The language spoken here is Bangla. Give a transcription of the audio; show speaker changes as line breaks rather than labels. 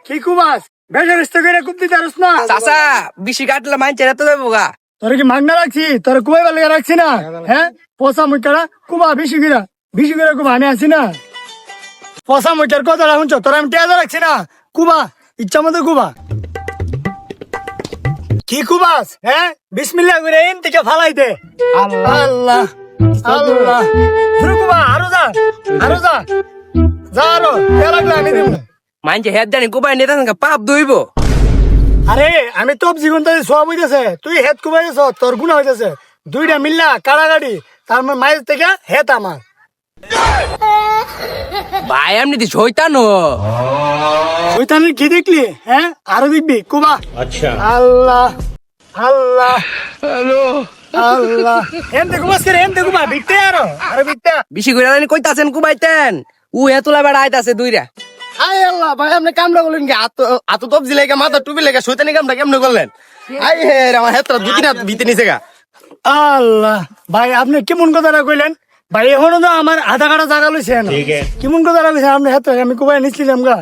কি কুবাস বেজারিস্ত করে কুপ দিতে পারস না
চাচা বেশি কাটলে মাইনছে তো দেবো গা।
তোর কি মাগনা রাখছি তোর কুবাই বালে রাখছি না হ্যাঁ পচা মুখটা কুবা বেশি করে কুবা আমি আছি না পচা মুখের কথা রাখুন তোর আমি টেজা রাখছি না কুবা ইচ্ছা মতো কুবা কি কুবাস হ্যাঁ বিসমিল্লাহ করে এন থেকে ফালাই দে আল্লাহ আল্লাহ আল্লাহ শুরু কুবা আরো যা আরো লাগলে আমি দিব
মাইনছে হেড জানি কোবাই নেতা পাপ দইব।
আরে আমি তোপ জীবন তো সব হইতেছে তুই হেড কুবাই গেছ তোর গুণা হইতেছে দুইটা মিল্লা কাড়াকাড়ি তার মাইজ থেকে হেড আমার
ভাই এমনি দি শয়তানো
শয়তানের কি দেখলি হ্যাঁ আরো দেখবি কুবা আচ্ছা আল্লাহ আল্লাহ হ্যালো আল্লাহ এম দেখো মাসকে এম দেখো বা বিটতে আরো বিটতে
বেশি করে জানি কইতাছেন কুবাইতেন উ এতলা বেড়া আইতাছে দুইরা।
আয় আল্লাহ ভাই আপনি কামড়া করলেন কি আত তবজি লেগে মাথা টুপি লেগে শয়তানি কামটা কেমনে করলেন? আই হে আমার হেতরা দুদিন হাত ভিতরে নিছে গা।
আল্লাহ ভাই আপনি কেমন কথাটা কইলেন ভাই এখনো তো আমার আধা কাটা জায়গা লইছে না কেমন কথাটা কইছেন আপনি হেত আমি কুবাই নিছিলাম গা